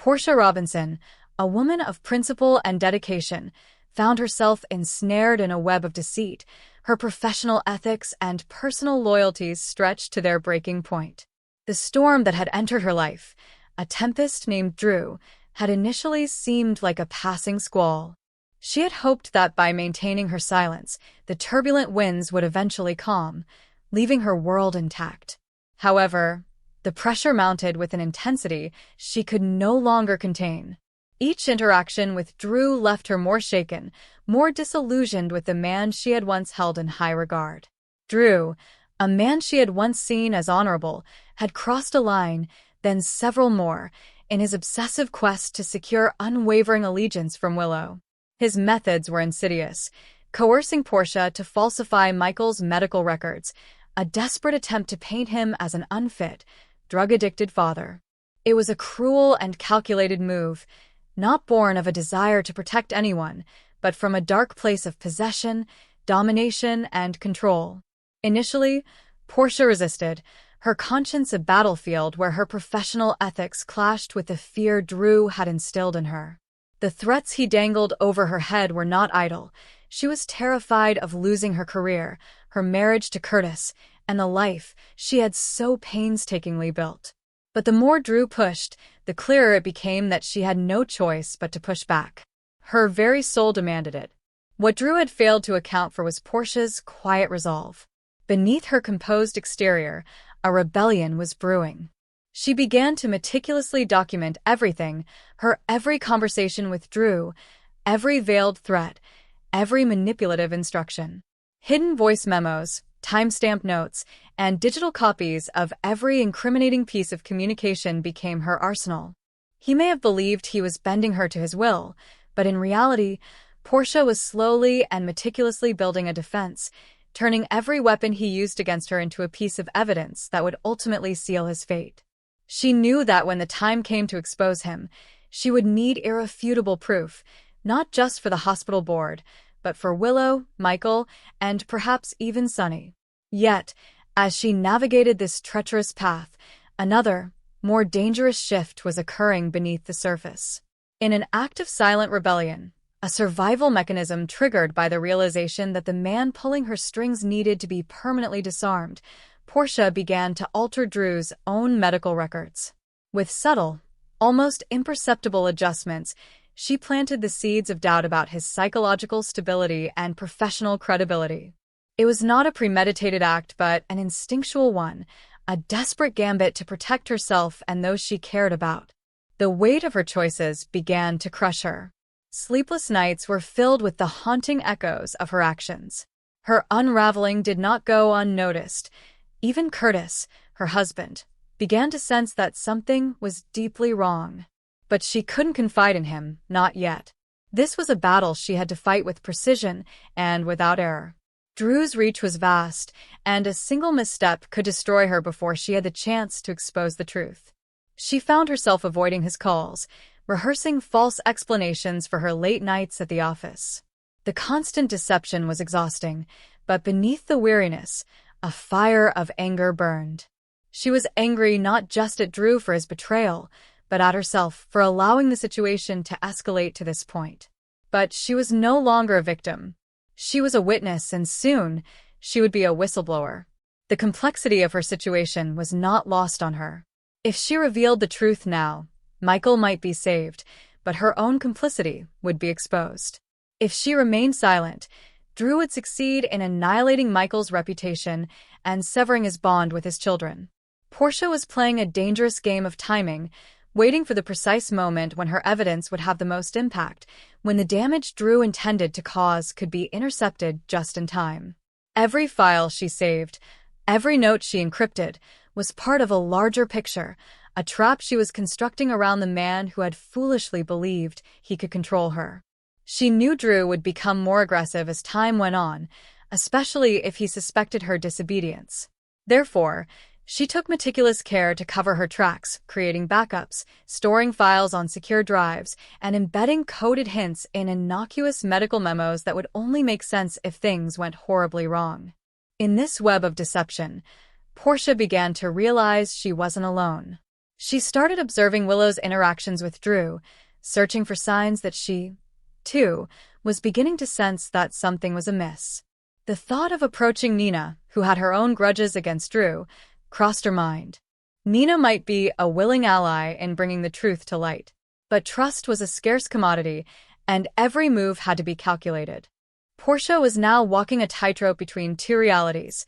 Portia Robinson, a woman of principle and dedication, found herself ensnared in a web of deceit, her professional ethics and personal loyalties stretched to their breaking point. The storm that had entered her life, a tempest named Drew, had initially seemed like a passing squall. She had hoped that by maintaining her silence, the turbulent winds would eventually calm, leaving her world intact. However, the pressure mounted with an intensity she could no longer contain. Each interaction with Drew left her more shaken, more disillusioned with the man she had once held in high regard. Drew, a man she had once seen as honorable, had crossed a line, then several more, in his obsessive quest to secure unwavering allegiance from Willow. His methods were insidious, coercing Portia to falsify Michael's medical records, a desperate attempt to paint him as an unfit, drug-addicted father. It was a cruel and calculated move, not born of a desire to protect anyone, but from a dark place of possession, domination, and control. Initially, Portia resisted, her conscience a battlefield where her professional ethics clashed with the fear Drew had instilled in her. The threats he dangled over her head were not idle. She was terrified of losing her career, her marriage to Curtis, and the life she had so painstakingly built. But the more Drew pushed, the clearer it became that she had no choice but to push back. Her very soul demanded it. What Drew had failed to account for was Portia's quiet resolve. Beneath her composed exterior, a rebellion was brewing. She began to meticulously document everything, her every conversation with Drew, every veiled threat, every manipulative instruction. Hidden voice memos, timestamp notes, and digital copies of every incriminating piece of communication became her arsenal. He may have believed he was bending her to his will, but in reality, Portia was slowly and meticulously building a defense, turning every weapon he used against her into a piece of evidence that would ultimately seal his fate. She knew that when the time came to expose him, she would need irrefutable proof, not just for the hospital board, but for Willow, Michael, and perhaps even Sonny. Yet, as she navigated this treacherous path, another, more dangerous shift was occurring beneath the surface. In an act of silent rebellion, a survival mechanism triggered by the realization that the man pulling her strings needed to be permanently disarmed, Portia began to alter Drew's own medical records. With subtle, almost imperceptible adjustments, she planted the seeds of doubt about his psychological stability and professional credibility. It was not a premeditated act, but an instinctual one, a desperate gambit to protect herself and those she cared about. The weight of her choices began to crush her. Sleepless nights were filled with the haunting echoes of her actions. Her unraveling did not go unnoticed. Even Curtis, her husband, began to sense that something was deeply wrong. But she couldn't confide in him, not yet. This was a battle she had to fight with precision and without error. Drew's reach was vast, and a single misstep could destroy her before she had the chance to expose the truth. She found herself avoiding his calls, rehearsing false explanations for her late nights at the office. The constant deception was exhausting, but beneath the weariness, a fire of anger burned. She was angry not just at Drew for his betrayal, but at herself for allowing the situation to escalate to this point. But she was no longer a victim. She was a witness, and soon she would be a whistleblower. The complexity of her situation was not lost on her. If she revealed the truth now, Michael might be saved, but her own complicity would be exposed. If she remained silent, Drew would succeed in annihilating Michael's reputation and severing his bond with his children. Portia was playing a dangerous game of timing, waiting for the precise moment when her evidence would have the most impact, when the damage Drew intended to cause could be intercepted just in time. Every file she saved, every note she encrypted, was part of a larger picture, a trap she was constructing around the man who had foolishly believed he could control her. She knew Drew would become more aggressive as time went on, especially if he suspected her disobedience. Therefore, she took meticulous care to cover her tracks, creating backups, storing files on secure drives, and embedding coded hints in innocuous medical memos that would only make sense if things went horribly wrong. In this web of deception, Portia began to realize she wasn't alone. She started observing Willow's interactions with Drew, searching for signs that she, too, was beginning to sense that something was amiss. The thought of approaching Nina, who had her own grudges against Drew, crossed her mind. Nina might be a willing ally in bringing the truth to light, but trust was a scarce commodity, and every move had to be calculated. Portia was now walking a tightrope between two realities,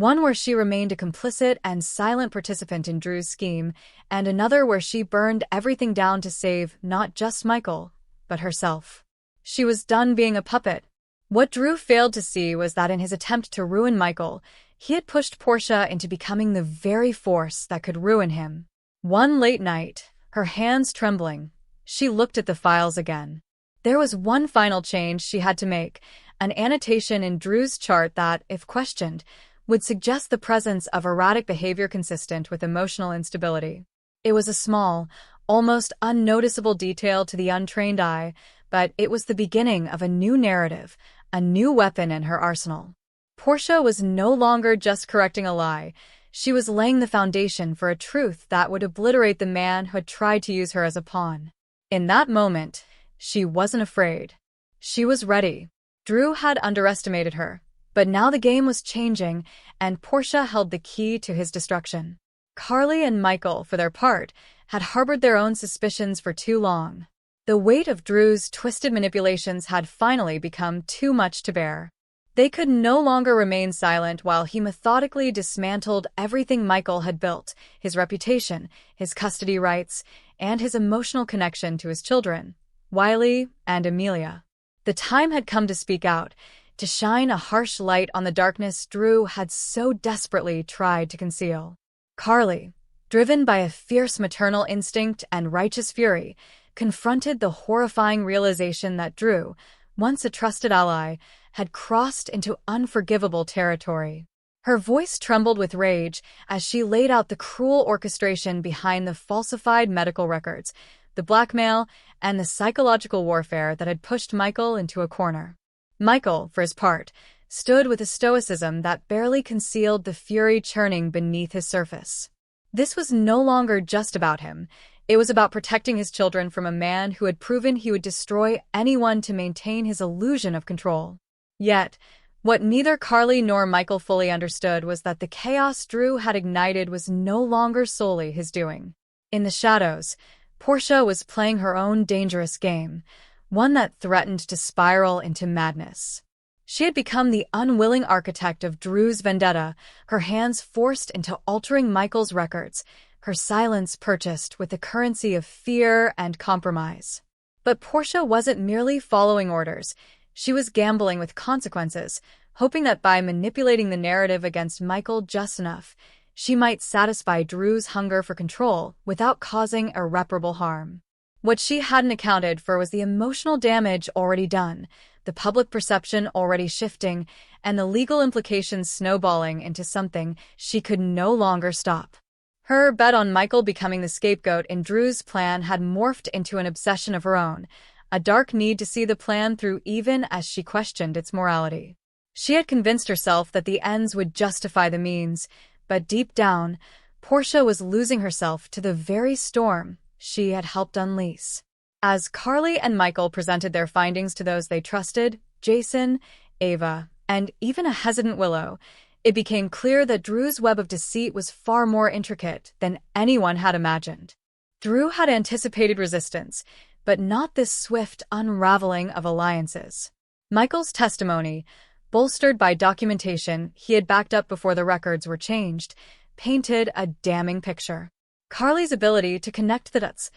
one where she remained a complicit and silent participant in Drew's scheme, and another where she burned everything down to save not just Michael, but herself. She was done being a puppet. What Drew failed to see was that in his attempt to ruin Michael, he had pushed Portia into becoming the very force that could ruin him. One late night, her hands trembling, she looked at the files again. There was one final change she had to make, an annotation in Drew's chart that, if questioned, would suggest the presence of erratic behavior consistent with emotional instability. It was a small, almost unnoticeable detail to the untrained eye, but it was the beginning of a new narrative, a new weapon in her arsenal. Portia was no longer just correcting a lie. She was laying the foundation for a truth that would obliterate the man who had tried to use her as a pawn. In that moment, she wasn't afraid. She was ready. Drew had underestimated her, but now the game was changing, and Portia held the key to his destruction. Carly and Michael, for their part, had harbored their own suspicions for too long. The weight of Drew's twisted manipulations had finally become too much to bear. They could no longer remain silent while he methodically dismantled everything Michael had built, his reputation, his custody rights, and his emotional connection to his children, Wiley and Amelia. The time had come to speak out, to shine a harsh light on the darkness Drew had so desperately tried to conceal. Carly, driven by a fierce maternal instinct and righteous fury, confronted the horrifying realization that Drew, once a trusted ally, had crossed into unforgivable territory. Her voice trembled with rage as she laid out the cruel orchestration behind the falsified medical records, the blackmail, and the psychological warfare that had pushed Michael into a corner. Michael, for his part, stood with a stoicism that barely concealed the fury churning beneath his surface. This was no longer just about him. It was about protecting his children from a man who had proven he would destroy anyone to maintain his illusion of control. Yet, what neither Carly nor Michael fully understood was that the chaos Drew had ignited was no longer solely his doing. In the shadows, Portia was playing her own dangerous game, one that threatened to spiral into madness. She had become the unwilling architect of Drew's vendetta, her hands forced into altering Michael's records, her silence purchased with the currency of fear and compromise. But Portia wasn't merely following orders. She was gambling with consequences, hoping that by manipulating the narrative against Michael just enough, she might satisfy Drew's hunger for control without causing irreparable harm. What she hadn't accounted for was the emotional damage already done, the public perception already shifting, and the legal implications snowballing into something she could no longer stop. Her bet on Michael becoming the scapegoat in Drew's plan had morphed into an obsession of her own, a dark need to see the plan through even as she questioned its morality. She had convinced herself that the ends would justify the means, but deep down, Portia was losing herself to the very storm she had helped unleash. As Carly and Michael presented their findings to those they trusted, Jason, Ava, and even a hesitant Willow, it became clear that Drew's web of deceit was far more intricate than anyone had imagined. Drew had anticipated resistance, but not this swift unraveling of alliances. Michael's testimony, bolstered by documentation he had backed up before the records were changed, painted a damning picture. Carly's ability to connect the dots,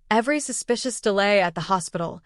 every suspicious delay at the hospital,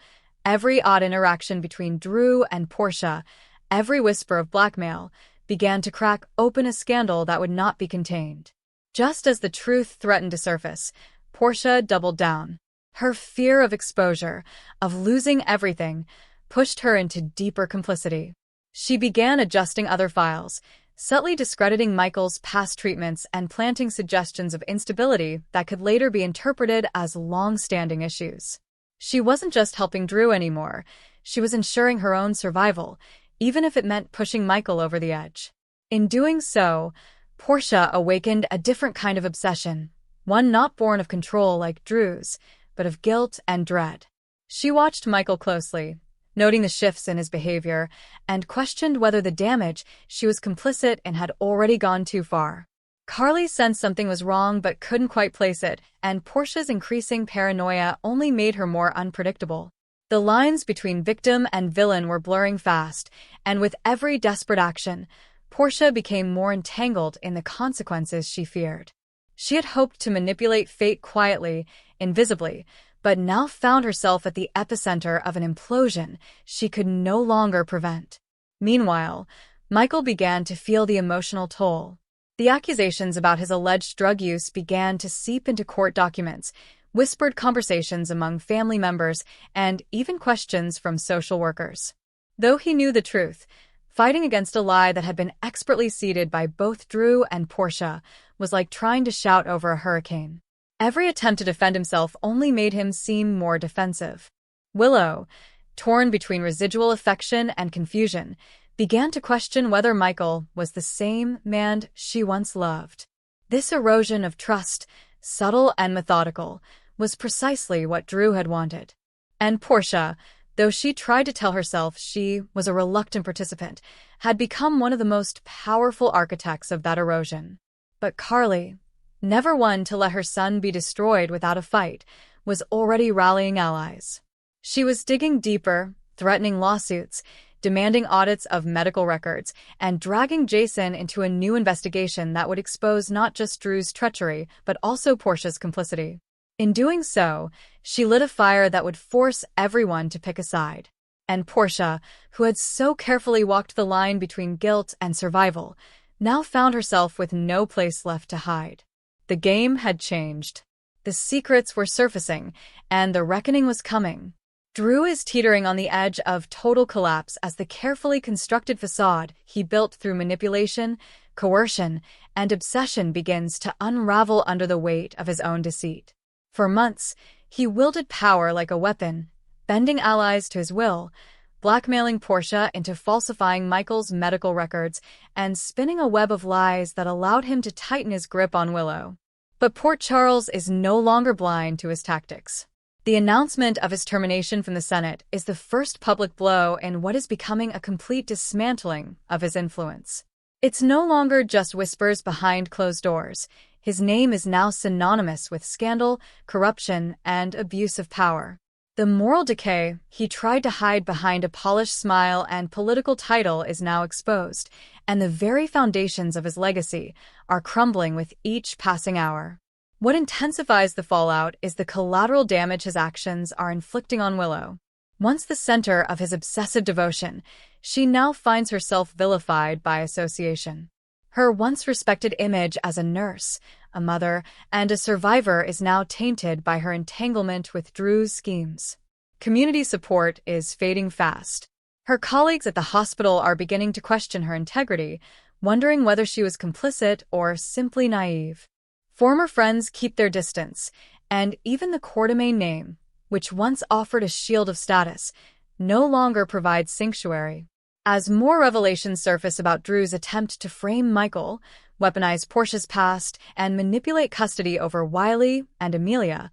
every odd interaction between Drew and Portia, every whisper of blackmail, began to crack open a scandal that would not be contained. Just as the truth threatened to surface, Portia doubled down. Her fear of exposure, of losing everything, pushed her into deeper complicity. She began adjusting other files, subtly discrediting Michael's past treatments and planting suggestions of instability that could later be interpreted as long-standing issues. She wasn't just helping Drew anymore, she was ensuring her own survival, even if it meant pushing Michael over the edge. In doing so, Portia awakened a different kind of obsession, one not born of control like Drew's, but of guilt and dread. She watched Michael closely, noting the shifts in his behavior, and questioned whether the damage she was complicit in had already gone too far. Carly sensed something was wrong but couldn't quite place it, and Portia's increasing paranoia only made her more unpredictable. The lines between victim and villain were blurring fast, and with every desperate action, Portia became more entangled in the consequences she feared. She had hoped to manipulate fate quietly, invisibly, but now found herself at the epicenter of an implosion she could no longer prevent. Meanwhile, Michael began to feel the emotional toll. The accusations about his alleged drug use began to seep into court documents, whispered conversations among family members, and even questions from social workers. Though he knew the truth, fighting against a lie that had been expertly seeded by both Drew and Portia was like trying to shout over a hurricane. Every attempt to defend himself only made him seem more defensive. Willow, torn between residual affection and confusion, began to question whether Michael was the same man she once loved. This erosion of trust, subtle and methodical, was precisely what Drew had wanted. And Portia, though she tried to tell herself she was a reluctant participant, had become one of the most powerful architects of that erosion. But Carly, never one to let her son be destroyed without a fight, was already rallying allies. She was digging deeper, threatening lawsuits, demanding audits of medical records, and dragging Jason into a new investigation that would expose not just Drew's treachery, but also Portia's complicity. In doing so, she lit a fire that would force everyone to pick a side. And Portia, who had so carefully walked the line between guilt and survival, now found herself with no place left to hide. The game had changed. The secrets were surfacing, and the reckoning was coming. Drew is teetering on the edge of total collapse as the carefully constructed facade he built through manipulation, coercion, and obsession begins to unravel under the weight of his own deceit. For months, he wielded power like a weapon, bending allies to his will, blackmailing Portia into falsifying Michael's medical records, and spinning a web of lies that allowed him to tighten his grip on Willow. But Port Charles is no longer blind to his tactics. The announcement of his termination from the Senate is the first public blow in what is becoming a complete dismantling of his influence. It's no longer just whispers behind closed doors. His name is now synonymous with scandal, corruption, and abuse of power. The moral decay he tried to hide behind a polished smile and political title is now exposed, and the very foundations of his legacy are crumbling with each passing hour. What intensifies the fallout is the collateral damage his actions are inflicting on Willow. Once the center of his obsessive devotion, she now finds herself vilified by association. Her once respected image as a nurse, a mother, and a survivor is now tainted by her entanglement with Drew's schemes. Community support is fading fast. Her colleagues at the hospital are beginning to question her integrity, wondering whether she was complicit or simply naive. Former friends keep their distance, and even the Courtemay name, which once offered a shield of status, no longer provides sanctuary. As more revelations surface about Drew's attempt to frame Michael, weaponize Portia's past, and manipulate custody over Wiley and Amelia,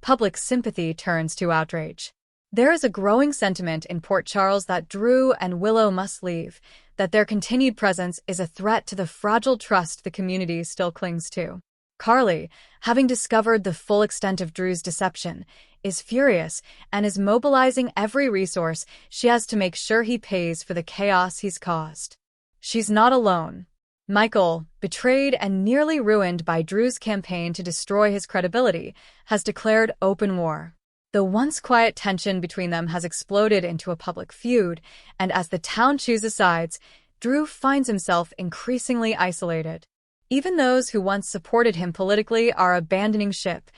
public sympathy turns to outrage. There is a growing sentiment in Port Charles that Drew and Willow must leave, that their continued presence is a threat to the fragile trust the community still clings to. Carly, having discovered the full extent of Drew's deception, is furious and is mobilizing every resource she has to make sure he pays for the chaos he's caused. She's not alone. Michael, betrayed and nearly ruined by Drew's campaign to destroy his credibility, has declared open war. The once quiet tension between them has exploded into a public feud, and as the town chooses sides, Drew finds himself increasingly isolated. Even those who once supported him politically are abandoning ship,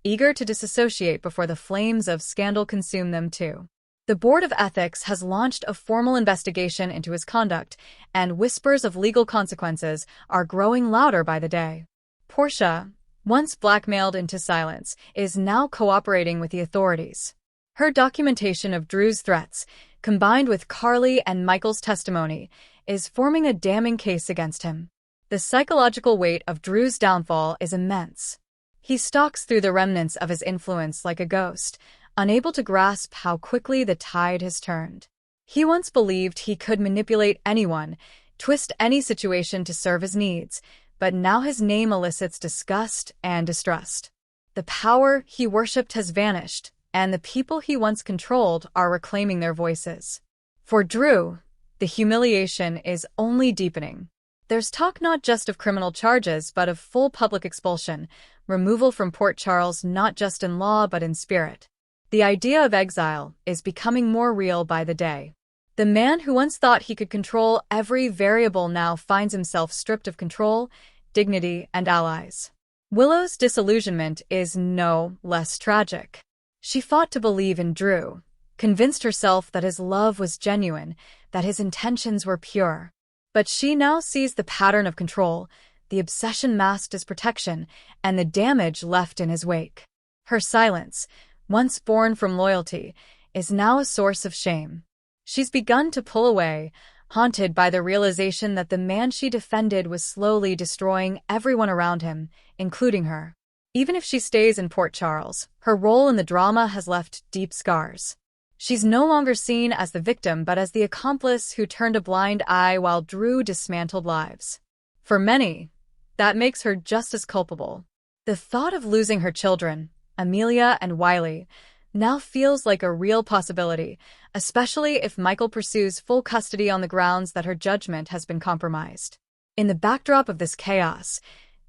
eager to disassociate before the flames of scandal consume them too. The Board of Ethics has launched a formal investigation into his conduct, and whispers of legal consequences are growing louder by the day. Portia, once blackmailed into silence, is now cooperating with the authorities. Her documentation of Drew's threats, combined with Carly and Michael's testimony, is forming a damning case against him. The psychological weight of Drew's downfall is immense. He stalks through the remnants of his influence like a ghost, unable to grasp how quickly the tide has turned. He once believed he could manipulate anyone, twist any situation to serve his needs, but now his name elicits disgust and distrust. The power he worshipped has vanished, and the people he once controlled are reclaiming their voices. For Drew, the humiliation is only deepening. There's talk not just of criminal charges but of full public expulsion, removal from Port Charles not just in law but in spirit. The idea of exile is becoming more real by the day. The man who once thought he could control every variable now finds himself stripped of control, dignity, and allies. Willow's disillusionment is no less tragic. She fought to believe in Drew, convinced herself that his love was genuine, that his intentions were pure. But she now sees the pattern of control, the obsession masked as protection, and the damage left in his wake. Her silence, once born from loyalty, is now a source of shame. She's begun to pull away, haunted by the realization that the man she defended was slowly destroying everyone around him, including her. Even if she stays in Port Charles, her role in the drama has left deep scars. She's no longer seen as the victim but as the accomplice who turned a blind eye while Drew dismantled lives. For many, that makes her just as culpable. The thought of losing her children, Amelia and Wiley, now feels like a real possibility, especially if Michael pursues full custody on the grounds that her judgment has been compromised. In the backdrop of this chaos,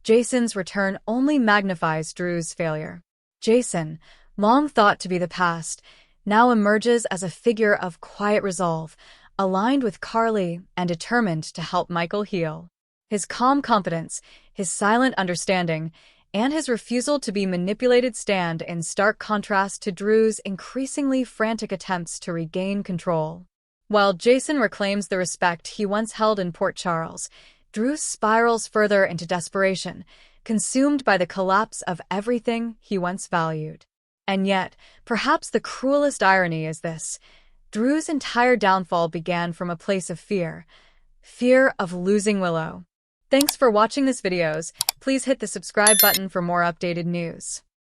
Jason's return only magnifies Drew's failure. Jason, long thought to be the past, now emerges as a figure of quiet resolve, aligned with Carly and determined to help Michael heal. His calm confidence, his silent understanding, and his refusal to be manipulated stand in stark contrast to Drew's increasingly frantic attempts to regain control. While Jason reclaims the respect he once held in Port Charles, Drew spirals further into desperation, consumed by the collapse of everything he once valued. And yet, perhaps the cruelest irony is this: Drew's entire downfall began from a place of fear of losing Willow. Thanks for watching this videos. Please hit the subscribe button for more updated news.